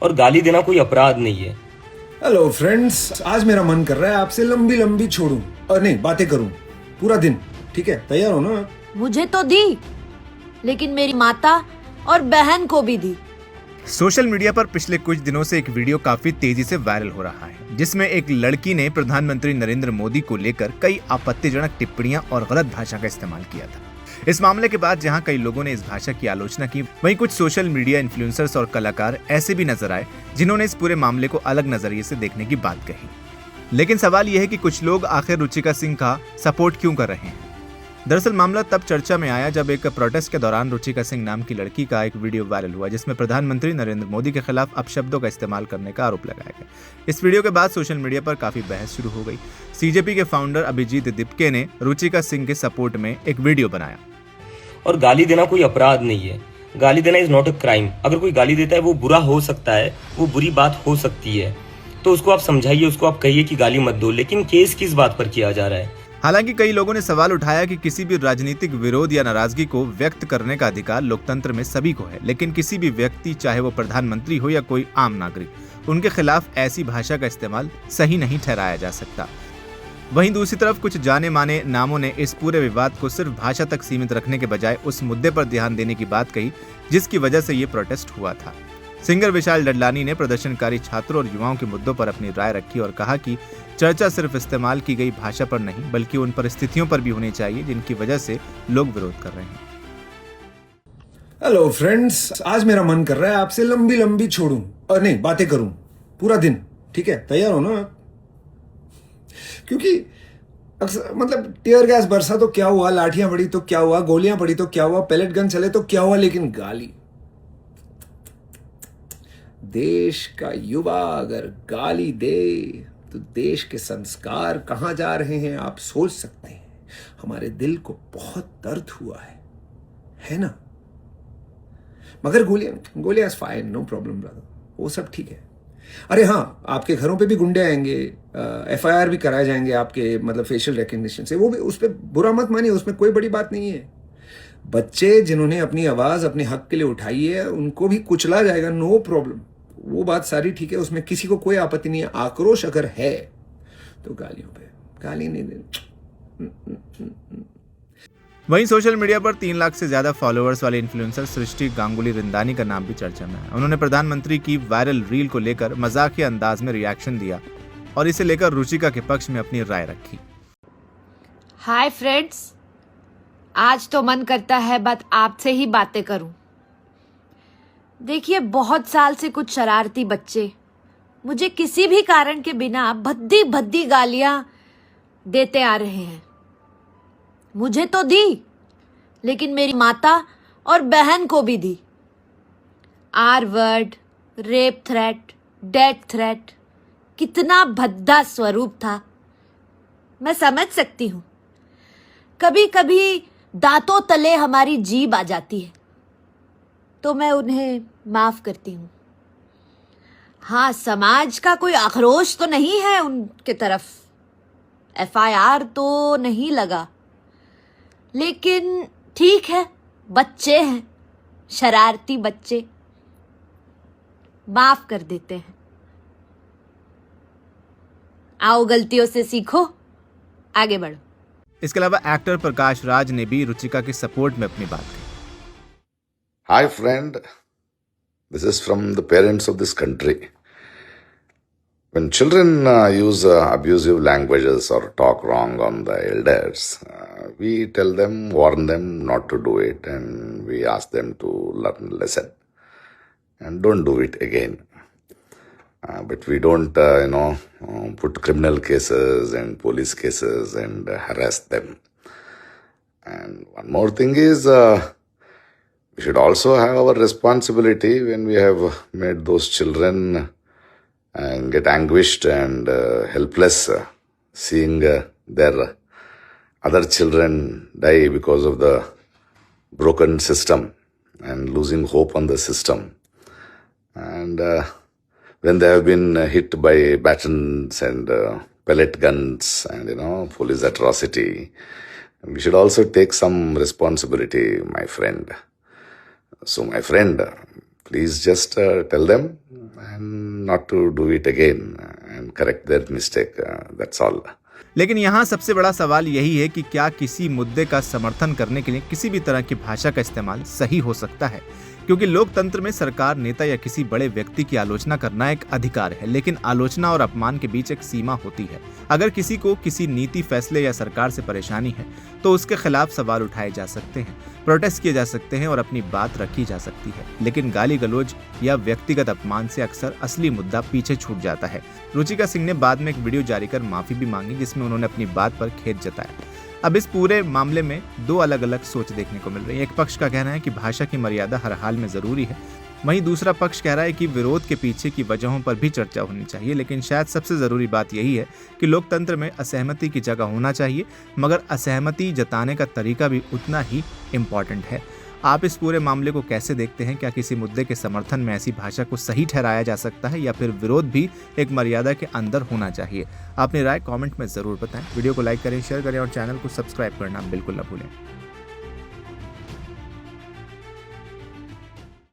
और गाली देना कोई अपराध नहीं है। हेलो फ्रेंड्स, आज मेरा मन कर रहा है आपसे लंबी लंबी छोड़ूं और नहीं बातें करूं पूरा दिन। ठीक है, तैयार हो ना? मुझे तो दी, लेकिन मेरी माता और बहन को भी दी। सोशल मीडिया पर पिछले कुछ दिनों से एक वीडियो काफी तेजी से वायरल हो रहा है, जिसमें एक लड़की ने प्रधानमंत्री नरेंद्र मोदी को लेकर कई आपत्तिजनक टिप्पणियां और गलत भाषा का इस्तेमाल किया था। इस मामले के बाद जहां कई लोगों ने इस भाषा की आलोचना की, वहीं कुछ सोशल मीडिया इन्फ्लुएंसर्स और कलाकार ऐसे भी नजर आए जिन्होंने इस पूरे मामले को अलग नजरिए से देखने की बात कही। लेकिन सवाल यह है कि कुछ लोग आखिर रुचिका सिंह का सपोर्ट क्यों कर रहे हैं। दरअसल मामला तब चर्चा में आया जब एक प्रोटेस्ट के दौरान रुचिका सिंह नाम की लड़की का एक वीडियो वायरल हुआ, जिसमें प्रधानमंत्री नरेंद्र मोदी के खिलाफ अपशब्दों का इस्तेमाल करने का आरोप लगाया गया। इस वीडियो के बाद सोशल मीडिया पर काफी बहस शुरू हो गई। सीजेपी के फाउंडर अभिजीत दिपके ने रुचिका सिंह के सपोर्ट में एक वीडियो बनाया। और गाली देना कोई अपराध नहीं है। गाली देना इज नॉट अ क्राइम। अगर कोई गाली देता है वो बुरा हो सकता है, वो बुरी बात हो सकती है, तो उसको आप समझाइए, उसको आप कहिए कि गाली मत दो। लेकिन केस किस बात पर किया जा रहा है? हालांकि कई लोगों ने सवाल उठाया कि किसी भी राजनीतिक विरोध या नाराजगी को व्यक्त करने का अधिकार लोकतंत्र में सभी को है, लेकिन किसी भी व्यक्ति, चाहे वो प्रधानमंत्री हो या कोई आम नागरिक, उनके खिलाफ ऐसी भाषा का इस्तेमाल सही नहीं ठहराया जा सकता। वहीं दूसरी तरफ कुछ जाने माने नामों ने इस पूरे विवाद को सिर्फ भाषा तक सीमित रखने के बजाय उस मुद्दे पर ध्यान देने की बात कही जिसकी वजह से ये प्रोटेस्ट हुआ था। सिंगर विशाल डडलानी ने प्रदर्शनकारी छात्रों और युवाओं के मुद्दों पर अपनी राय रखी और कहा कि चर्चा सिर्फ इस्तेमाल की गई भाषा पर नहीं, बल्कि उन परिस्थितियों पर भी होनी चाहिए जिनकी वजह से लोग विरोध कर रहे हैं। हेलो फ्रेंड्स, आज मेरा मन कर रहा है आपसे लंबी लंबी छोड़ूं और नहीं बातें करूं पूरा दिन। ठीक है, तैयार हो ना? क्योंकि मतलब टीयर गैस बरसा तो क्या हुआ, लाठियां पड़ी तो क्या हुआ, गोलियां पड़ी तो क्या हुआ, पैलेट गन चले तो क्या हुआ, लेकिन गाली। देश का युवा अगर गाली दे तो देश के संस्कार कहां जा रहे हैं आप सोच सकते हैं। हमारे दिल को बहुत दर्द हुआ है ना? मगर गोलियां फाइन, नो प्रॉब्लम ब्रदर, वो सब ठीक है। अरे हाँ, आपके घरों पे भी गुंडे आएंगे, FIR भी कराए जाएंगे आपके मतलब फेशियल रिकग्निशन से, वो भी, उस पर बुरा मत मानिए, उसमें कोई बड़ी बात नहीं है। बच्चे जिन्होंने अपनी आवाज अपने हक के लिए उठाई है उनको भी कुचला जाएगा, नो प्रॉब्लम, वो बात सारी ठीक है, उसमें किसी को कोई आपत्ति नहीं है। आक्रोश अगर है तो गालियों पे गाली नहीं देनी। वहीं सोशल मीडिया पर 3 लाख से ज्यादा फॉलोअर्स वाले इन्फ्लुएंसर सृष्टि गांगुली रिंदानी का नाम भी चर्चा में है। उन्होंने प्रधानमंत्री की वायरल रील को लेकर मजाकिया अंदाज में रिएक्शन दिया और इसे लेकर रुचिका के पक्ष में अपनी राय रखी। हाय फ्रेंड्स, आज तो मन करता है बस आपसे ही बातें करूं। देखिए, बहुत साल से कुछ शरारती बच्चे मुझे किसी भी कारण के बिना भद्दी भद्दी गालियां देते आ रहे हैं। मुझे तो दी, लेकिन मेरी माता और बहन को भी दी। R word, rape threat, death threat, कितना भद्दा स्वरूप था, मैं समझ सकती हूं। कभी कभी दांतों तले हमारी जीभ आ जाती है तो मैं उन्हें माफ करती हूं। हाँ, समाज का कोई आक्रोश तो नहीं है उनके तरफ, FIR तो नहीं लगा, लेकिन ठीक है, बच्चे हैं, शरारती बच्चे, माफ कर देते हैं। आओ, गलतियों से सीखो, आगे बढ़ो। इसके अलावा एक्टर प्रकाश राज ने भी रुचिका के सपोर्ट में अपनी बात कही। Hi friend, this is from the parents of this country. When children use abusive languages or talk wrong on the elders, we tell them, warn them not to do it, and we ask them to learn a lesson and don't do it again. But we don't, put criminal cases and police cases and harass them. And one more thing is, we should also have our responsibility when we have made those children get anguished and helpless, seeing their other children die because of the broken system and losing hope on the system. And when they have been hit by batons and pellet guns and, police atrocity, we should also take some responsibility, my friend. So, my friend, please just tell them and not to do it again and correct their mistake. That's all. लेकिन यहाँ सबसे बड़ा सवाल यही है कि क्या किसी मुद्दे का समर्थन करने के लिए किसी भी तरह की भाषा का इस्तेमाल सही हो सकता है, क्योंकि लोकतंत्र में सरकार, नेता या किसी बड़े व्यक्ति की आलोचना करना एक अधिकार है, लेकिन आलोचना और अपमान के बीच एक सीमा होती है। अगर किसी को किसी नीति, फैसले या सरकार से परेशानी है तो उसके खिलाफ सवाल उठाए जा सकते हैं, प्रोटेस्ट किए जा सकते हैं और अपनी बात रखी जा सकती है, लेकिन गाली गलौज या व्यक्तिगत अपमान से अक्सर असली मुद्दा पीछे छूट जाता है। रुचिका सिंह ने बाद में एक वीडियो जारी कर माफी भी मांगी, जिसमें उन्होंने अपनी बात पर खेद जताया। अब इस पूरे मामले में दो अलग अलग सोच देखने को मिल रही है। एक पक्ष का कहना है कि भाषा की मर्यादा हर हाल में जरूरी है, वहीं दूसरा पक्ष कह रहा है कि विरोध के पीछे की वजहों पर भी चर्चा होनी चाहिए। लेकिन शायद सबसे जरूरी बात यही है कि लोकतंत्र में असहमति की जगह होना चाहिए, मगर असहमति जताने का तरीका भी उतना ही इम्पोर्टेंट है। आप इस पूरे मामले को कैसे देखते हैं? क्या किसी मुद्दे के समर्थन में ऐसी भाषा को सही ठहराया जा सकता है या फिर विरोध भी एक मर्यादा के अंदर होना चाहिए? अपनी राय कमेंट में ज़रूर बताएं। वीडियो को लाइक करें, शेयर करें और चैनल को सब्सक्राइब करना बिल्कुल न भूलें।